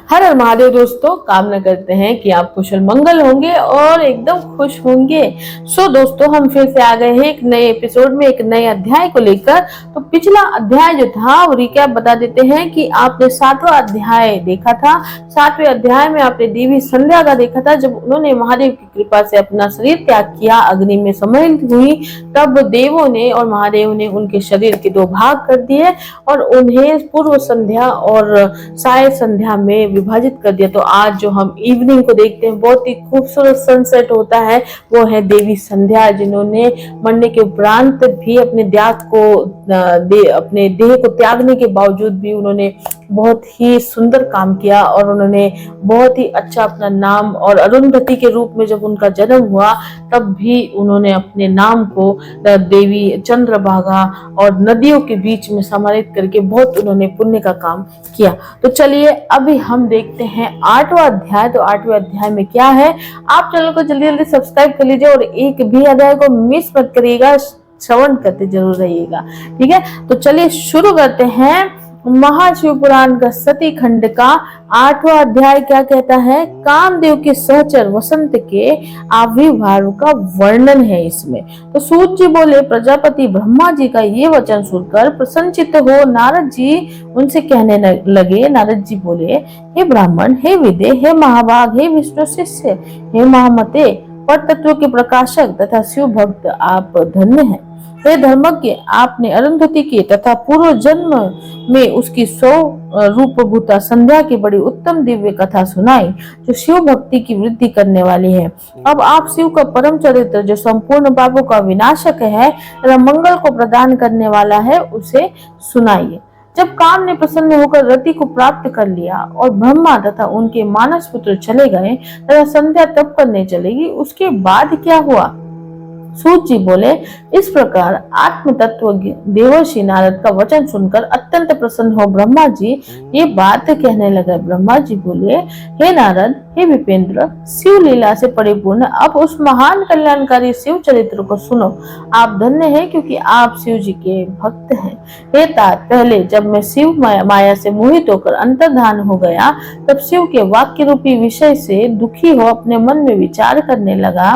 हर हर महादेव दोस्तों, कामना करते हैं कि आप कुशल मंगल होंगे और एकदम खुश होंगे। दोस्तों, हम फिर से आ गए हैं एक नए एपिसोड में, एक नए अध्याय को लेकर। तो पिछला अध्याय जो था वो रिकैप बता देते हैं कि आपने 7वां अध्याय देखा था। 7वें अध्याय में आपने देवी संध्या का देखा था। जब उन्होंने महादेव की कृपा से अपना शरीर त्याग किया, अग्नि में सम्मिलित हुई, तब देवों ने और महादेव ने उनके शरीर के 2 भाग कर दिए और उन्हें पूर्व संध्या और साय संध्या में विभाजित कर दिया। तो आज जो हम इवनिंग को देखते हैं, बहुत ही खूबसूरत सनसेट होता है, वो है देवी संध्या, जिन्होंने मरने के उपरांत भी अपने अपने देह को त्यागने के बावजूद भी उन्होंने बहुत ही सुंदर काम किया और उन्होंने बहुत ही अच्छा अपना नाम, और अरुंधति के रूप में जब उनका जन्म हुआ तब भी उन्होंने अपने नाम को देवी चंद्रभागा और नदियों के बीच में सम्मिलित करके बहुत उन्होंने पुण्य का काम किया। तो चलिए अभी हम देखते हैं 8वां अध्याय। तो 8वें अध्याय में क्या है, आप चैनल को जल्दी जल्दी सब्सक्राइब कर लीजिए और एक भी अध्याय को मिस मत करिएगा, श्रवण करते जरूर रहिएगा। ठीक है, तो चलिए शुरू करते हैं। महाशिव पुराण का सती खंड का 8वां अध्याय क्या कहता है। कामदेव के सहचर वसंत के आविर्भाव का वर्णन है इसमें। तो सूत जी बोले, प्रजापति ब्रह्मा जी का ये वचन सुनकर प्रसन्नचित्त हो नारद जी उनसे कहने लगे। नारद जी बोले, हे ब्राह्मण, हे विदे, हे महाभाग, हे विष्णु शिष्य, हे महामते, पर तत्व के प्रकाशक तथा शिव भक्त, आप धन्य हैं। हे धर्मज्ञ, आपने अरुंधति की तथा पूर्व जन्म में उसकी 100 रूपभूता संध्या की बड़ी उत्तम दिव्य कथा सुनाई, जो शिव भक्ति की वृद्धि करने वाली है। अब आप शिव का परम चरित्र, जो संपूर्ण पापों का विनाशक है तथा मंगल को प्रदान करने वाला है, उसे सुनाइए। जब काम ने प्रसन्न होकर रति को प्राप्त कर लिया और ब्रह्मा तथा उनके मानस पुत्र चले गए तथा संध्या तप करने चलेगी, उसके बाद क्या हुआ। सूत जी बोले, इस प्रकार आत्म तत्व देवर्षि नारद का वचन सुनकर अत्यंत प्रसन्न हो ब्रह्मा जी ये बात कहने लगे। ब्रह्मा जी बोले, हे नारद, हे विपेंद्र, शिव लीला से परिपूर्ण अब उस महान कल्याणकारी शिव चरित्र को सुनो। आप धन्य हैं क्योंकि आप शिव जी के भक्त हैं। हे तात, पहले जब मैं शिव माया से मोहित होकर अंतर्धान हो गया, तब शिव के वाक्य रूपी विषय से दुखी हो अपने मन में विचार करने लगा।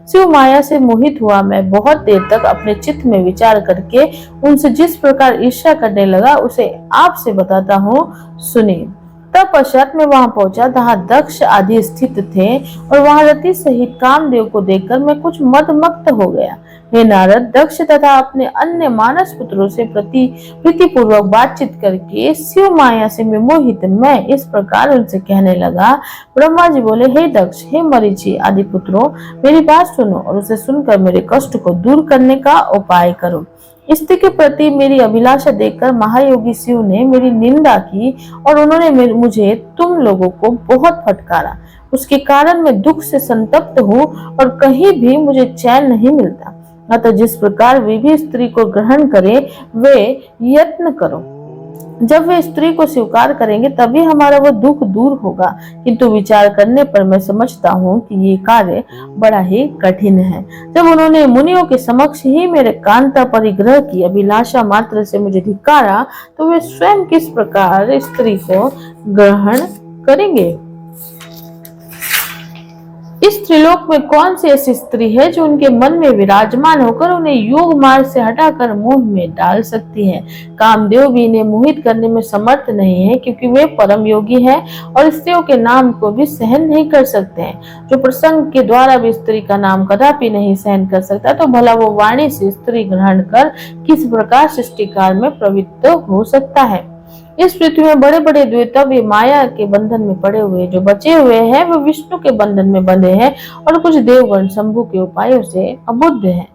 शिव माया से मोहित हुआ मैं बहुत देर तक अपने चित्त में विचार करके उनसे जिस प्रकार ईर्ष्या करने लगा, उसे आपसे बताता हूँ, सुनिए। तत्पश्चात मैं वहां पहुंचा जहाँ दक्ष आदि स्थित थे और वहां रति सहित कामदेव को देखकर मैं कुछ मदमस्त हो गया। हे नारद, दक्ष तथा अपने अन्य मानस पुत्रों से प्रीतिपूर्वक बातचीत करके शिव माया से मोहित मैं इस प्रकार उनसे कहने लगा। ब्रह्मा जी बोले, हे दक्ष, हे मरीचि आदि पुत्रों, मेरी बात सुनो और उसे सुनकर मेरे कष्ट को दूर करने का उपाय करो। स्त्री के प्रति मेरी अभिलाषा देखकर महायोगी शिव ने मेरी निंदा की और उन्होंने मुझे तुम लोगों को बहुत फटकारा। उसके कारण मैं दुख से संतप्त हूँ और कहीं भी मुझे चैन नहीं मिलता। अतः जिस प्रकार वे भी स्त्री को ग्रहण करें, वे यत्न करो। जब वे स्त्री को स्वीकार करेंगे तभी हमारा वो दुख दूर होगा, किंतु विचार करने पर मैं समझता हूँ कि ये कार्य बड़ा ही कठिन है। जब उन्होंने मुनियों के समक्ष ही मेरे कांता परिग्रह की अभिलाषा मात्र से मुझे धिक्कारा, तो वे स्वयं किस प्रकार स्त्री को ग्रहण करेंगे। इस त्रिलोक में कौन सी ऐसी स्त्री है जो उनके मन में विराजमान होकर उन्हें योग मार्ग से हटाकर मोह में डाल सकती है। कामदेव भी इन्हें मोहित करने में समर्थ नहीं है, क्योंकि वे परम योगी हैं और स्त्रियों के नाम को भी सहन नहीं कर सकते हैं। जो प्रसंग के द्वारा भी स्त्री का नाम कदापि नहीं सहन कर सकता, तो भला वो वाणी से स्त्री ग्रहण कर किस प्रकार सृष्टिकार में प्रवृत्त हो सकता है। इस पृथ्वी में बड़े बड़े द्वैतव्य माया के बंधन में पड़े हुए, जो बचे हुए हैं वे विष्णु के बंधन में बंधे हैं और कुछ देवगण शंभु के उपायों से अबुद्ध हैं।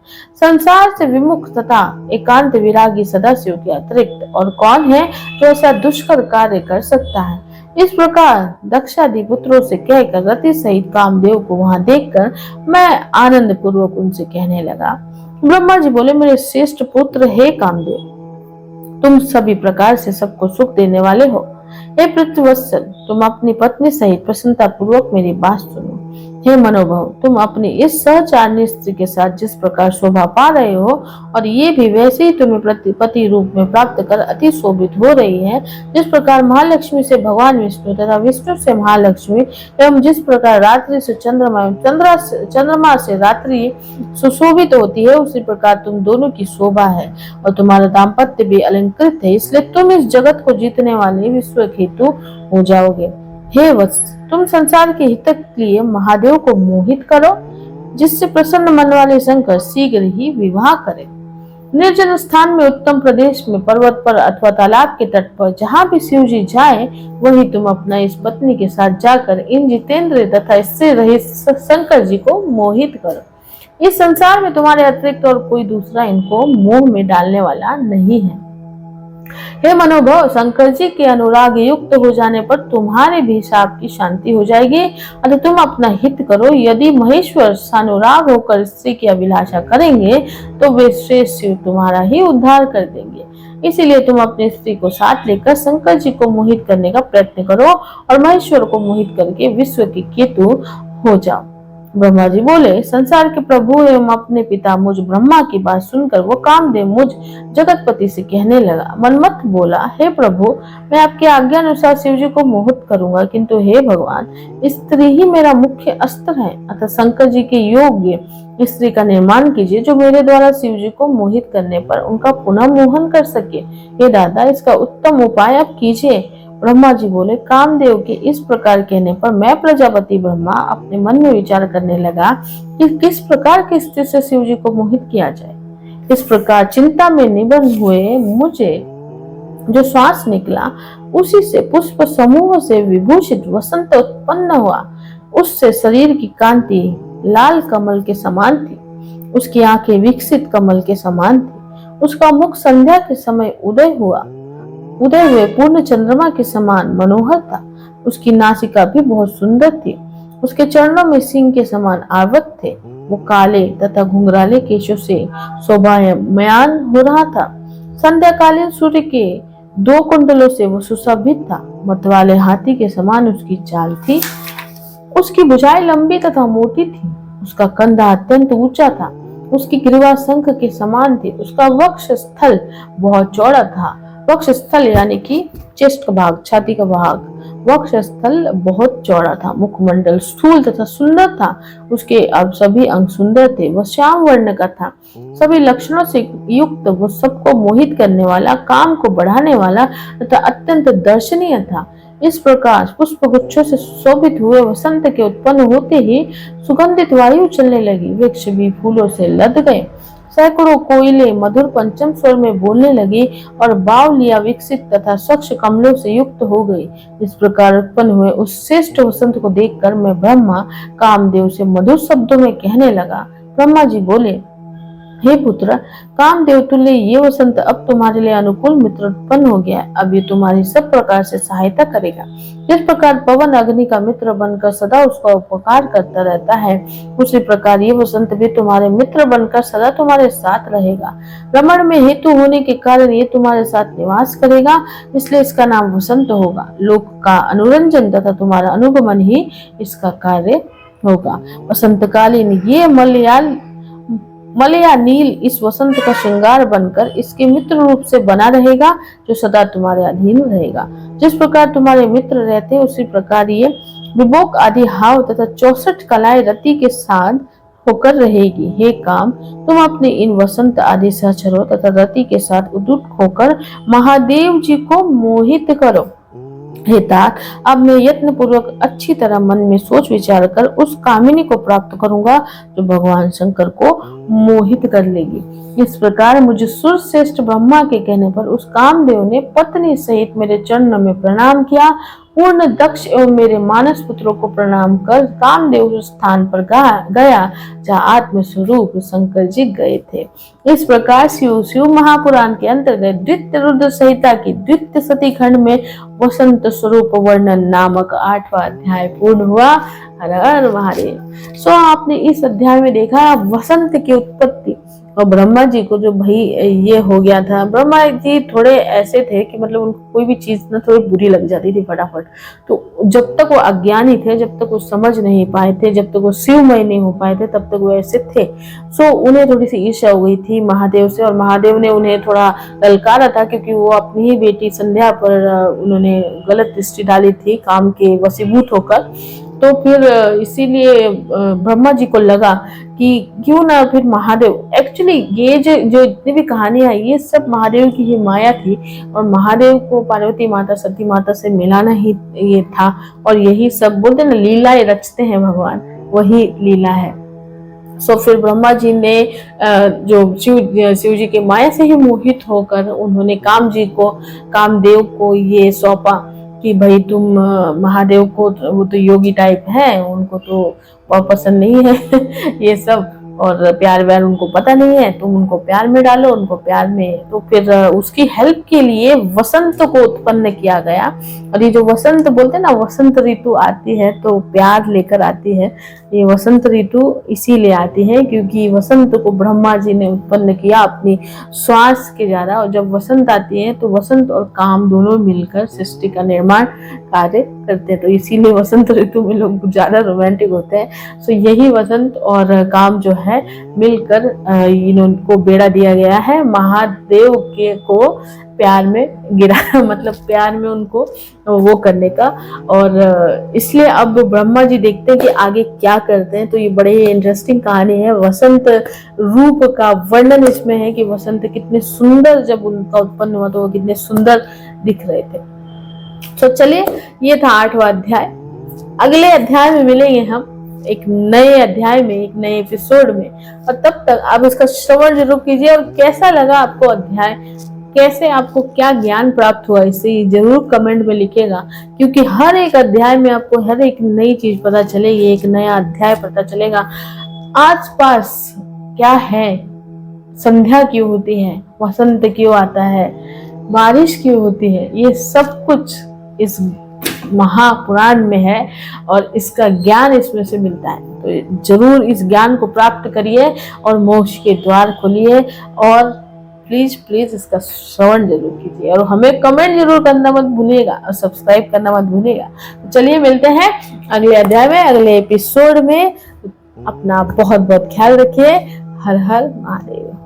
संसार से विमुख तथा एकांत विरागी सदाशिव के अतिरिक्त और कौन है जो ऐसा दुष्कर कार्य कर सकता है। इस प्रकार दक्षादि पुत्रों से कहकर रति सहित कामदेव को वहां देखकर मैं आनंद पूर्वक उनसे कहने लगा। ब्रह्मा जी बोले, मेरे श्रेष्ठ पुत्र हे कामदेव, तुम सभी प्रकार से सबको सुख देने वाले हो। हे पृथ्वीवत्सल, तुम अपनी पत्नी सहित प्रसन्नता पूर्वक मेरी बात सुनो। हे मनोभव, तुम अपनी इस सहचारिणी स्त्री के साथ जिस प्रकार शोभा पा रहे हो और ये भी वैसे ही तुम्हें पति रूप में प्राप्त कर अति शोभित हो रही है, जिस प्रकार महालक्ष्मी से भगवान विष्णु तथा विष्णु से महालक्ष्मी एवं जिस प्रकार रात्रि से चंद्रमा से रात्रि सुशोभित होती है, उसी प्रकार तुम दोनों की शोभा है और तुम्हारा दाम्पत्य भी अलंकृत है। इसलिए तुम इस जगत को जीतने वाले विश्व हेतु हो जाओगे। हे वत्स, तुम संसार के हित के लिए महादेव को मोहित करो, जिससे प्रसन्न मन वाले शंकर शीघ्र ही विवाह करें। निर्जन स्थान में, उत्तम प्रदेश में, पर्वत पर अथवा तालाब के तट पर जहाँ भी शिव जी जाए, वही तुम अपना इस पत्नी के साथ जाकर इन जितेंद्र तथा इससे रहित शंकर जी को मोहित करो। इस संसार में तुम्हारे अतिरिक्त और कोई दूसरा इनको मोह में डालने वाला नहीं है। हे मनोभव, शंकर जी के अनुराग युक्त हो जाने पर तुम्हारे भी शाप की शांति हो जाएगी। अतः तुम अपना हित करो। यदि महेश्वर सानुराग होकर स्त्री की अभिलाषा करेंगे तो वे श्रेष्ठ शिव तुम्हारा ही उद्धार कर देंगे। इसीलिए तुम अपनी स्त्री को साथ लेकर शंकर जी को मोहित करने का प्रयत्न करो और महेश्वर को मोहित करके विश्व के केतु हो जाओ। ब्रह्मा जी बोले, संसार के प्रभु एवं अपने पिता मुझ ब्रह्मा की बात सुनकर वो कामदेव मुझ जगतपति से कहने लगा। मनमथ बोला, हे प्रभु, मैं आपकी आज्ञा अनुसार शिव जी को मोहित करूंगा, किंतु हे भगवान, स्त्री ही मेरा मुख्य अस्त्र है। अतः शंकर जी के योग्य स्त्री का निर्माण कीजिए, जो मेरे द्वारा शिव जी को मोहित करने पर उनका पुनः मोहन कर सके। हे दादा, इसका उत्तम उपाय आप कीजिए। ब्रह्मा जी बोले, कामदेव के इस प्रकार कहने पर मैं प्रजापति ब्रह्मा अपने मन में विचार करने लगा कि किस प्रकार की स्त्री से शिव जी को मोहित किया जाए। इस प्रकार चिंता में निमग्न हुए मुझे जो श्वास निकला, उसी से पुष्प समूह से विभूषित वसंत उत्पन्न हुआ। उससे शरीर की कांति लाल कमल के समान थी, उसकी आंखें विकसित कमल के समान थी, उसका मुख संध्या के समय उदय हुए पूर्ण चंद्रमा के समान मनोहर था। उसकी नासिका भी बहुत सुंदर थी, उसके चरणों में सिंह के समान आवृत थे। वो काले तथा घुंघराले केशों से शोभायमान हो रहा था। संध्याकालीन सूर्य के 2 कुंडलों से वो सुशोभित था। मतवाले हाथी के समान उसकी चाल थी। उसकी भुजाएं लंबी तथा मोटी थी। उसका कंधा अत्यंत ऊंचा था। उसकी ग्रीवा शंख के समान थी। उसका वक्ष स्थल बहुत चौड़ा था। वक्ष स्थल यानी कि चेस्ट का भाग, छाती का भाग, वक्ष स्थल बहुत चौड़ा था। मुखमंडल स्थूल तथा सुंदर था। उसके अब सभी अंग सुंदर थे। वह श्याम वर्ण का था। सभी लक्षणों से युक्त वो सबको मोहित करने वाला, काम को बढ़ाने वाला तथा अत्यंत दर्शनीय था। इस प्रकार पुष्प गुच्छों से सुशोभित हुए वसंत के उत्पन्न होते ही सुगंधित वायु चलने लगी। वृक्ष भी फूलों से लद गए। सैकड़ों कोयले मधुर पंचम स्वर में बोलने लगी और बावलियां विकसित तथा स्वच्छ कमलों से युक्त हो गई। इस प्रकार उत्पन्न हुए उस श्रेष्ठ वसंत को देखकर मैं ब्रह्मा कामदेव से मधुर शब्दों में कहने लगा। ब्रह्मा जी बोले, हे पुत्र, कामदेव तुल्य ये वसंत अब तुम्हारे लिए अनुकूल मित्र उत्पन्न हो गया है। अब ये तुम्हारी सब प्रकार से सहायता करेगा। जिस प्रकार पवन अग्नि का मित्र बनकर सदा उसका उपकार करता रहता है, उसी प्रकार ये वसंत भी तुम्हारे मित्र बनकर सदा तुम्हारे साथ रहेगा। रमण में हेतु होने के कारण ये तुम्हारे साथ निवास करेगा, इसलिए इसका नाम वसंत होगा। लोक का अनुरंजन तथा तुम्हारा अनुगमन ही इसका कार्य होगा। वसंतकालीन ये मलया नील इस वसंत का श्रृंगार बनकर इसके मित्र रूप से बना रहेगा, जो सदा तुम्हारे अधीन रहेगा। जिस प्रकार तुम्हारे मित्र रहते हैं, उसी प्रकार ये विभोग आदि हाव तथा 64 कलाएं रति के साथ होकर रहेगी। हे काम, तुम अपने इन वसंत आदि सहचरों तथा रति के साथ उद्युक्त होकर महादेव जी को मोहित करो। हे तात, अब मैं यत्न पूर्वक अच्छी तरह मन में सोच विचार कर उस कामिनी को प्राप्त करूंगा, जो भगवान शंकर को मोहित कर लेगी। इस प्रकार मुझे सुरश्रेष्ठ ब्रह्मा के कहने पर उस कामदेव ने पत्नी सहित मेरे चरणों में प्रणाम किया। पूर्ण दक्ष एवं मेरे मानस पुत्रों को प्रणाम कर कामदेव उस स्थान पर गया जहाँ आत्मस्वरूप शंकर जी गए थे। इस प्रकार शिव महापुराण के अंतर्गत द्वितीय रुद्र संहिता की द्वितीय सती खंड में वसंत स्वरूप वर्णन नामक 8वां अध्याय पूर्ण हुआ। हर हर महादेव। आपने इस अध्याय में देखा वसंत की उत्पत्ति और ब्रह्मा जी को जो भाई ये हो गया था, ब्रह्मा जी थोड़े ऐसे थे कि मतलब उनको कोई भी चीज ना थोड़ी बुरी लग जाती थी फटाफट। तो जब तक वो अज्ञानी थे, जब तक वो समझ नहीं पाए थे, जब तक वो शिवमय नहीं हो पाए थे, तब तक वो ऐसे थे। सो उन्हें थोड़ी सी ईर्ष्या हो गई थी महादेव से, और महादेव ने उन्हें थोड़ा ललकारा था, क्योंकि वो अपनी ही बेटी संध्या पर उन्होंने गलत दृष्टि डाली थी काम के वशीभूत होकर। तो फिर इसीलिए ब्रह्मा जी को लगा कि क्यों ना फिर महादेव, एक्चुअली ये जो जो जितनी भी कहानियां ये सब महादेव की ही माया थी, और महादेव को पार्वती माता सती माता से मिलाना ही ये था। और यही सब बोलते ना, लीलाएं रचते हैं भगवान, वही लीला है। सो फिर ब्रह्मा जी ने जो शिव जी के माया से ही मोहित होकर उन्होंने कामदेव को ये सौंपा कि भाई तुम महादेव को, वो तो योगी टाइप है, उनको तो बहुत पसंद नहीं है ये सब, और प्यार व्यार उनको पता नहीं है, तुम उनको प्यार में डालो, उनको प्यार में। तो फिर उसकी हेल्प के लिए वसंत को उत्पन्न किया गया। और ये जो वसंत बोलते हैं ना, वसंत ऋतु आती है तो प्यार लेकर आती है। ये वसंत ऋतु इसीलिए आती है क्योंकि वसंत को ब्रह्मा जी ने उत्पन्न किया अपनी श्वास के द्वारा। और जब वसंत आती है तो वसंत और काम दोनों मिलकर सृष्टि का निर्माण कार्य करते हैं। तो इसीलिए वसंत ऋतु में लोग ज्यादा रोमांटिक होते हैं। सो यही वसंत और काम जो है मिलकर इनको बेड़ा दिया गया है महादेव के को प्यार में गिरा मतलब प्यार में उनको वो करने का। और इसलिए अब ब्रह्मा जी देखते हैं कि आगे क्या करते हैं। तो ये बड़े ही इंटरेस्टिंग कहानी है। वसंत रूप का वर्णन इसमें है कि वसंत कितने सुंदर, जब उनका उत्पन्न हुआ तो वो कितने सुंदर दिख रहे थे। तो चलिए, ये था 8वां अध्याय। अगले अध्याय में मिलेंगे हम एक नए अध्याय में, एक नए एपिसोड में। और तब तक आप इसका श्रवण जरूर कीजिए। और कैसा लगा आपको अध्याय, कैसे आपको क्या ज्ञान प्राप्त हुआ, इसे जरूर कमेंट में लिखिएगा। क्योंकि हर एक अध्याय में आपको हर एक नई चीज पता चलेगी, एक नया अध्याय पता चलेगा। आस पास क्या है, संध्या क्यों होती है, वसंत क्यों आता है, बारिश क्यों होती है, ये सब कुछ इस महापुराण में है और इसका ज्ञान इसमें से मिलता है। तो जरूर इस ज्ञान को प्राप्त करिए और मोक्ष के द्वार खोलिए। और प्लीज प्लीज इसका श्रवण जरूर कीजिए और हमें कमेंट जरूर करना मत भूलिएगा और सब्सक्राइब करना मत भूलिएगा। तो चलिए, मिलते हैं अगले अध्याय में, अगले एपिसोड में। अपना बहुत बहुत ख्याल रखिए। हर हर महादेव।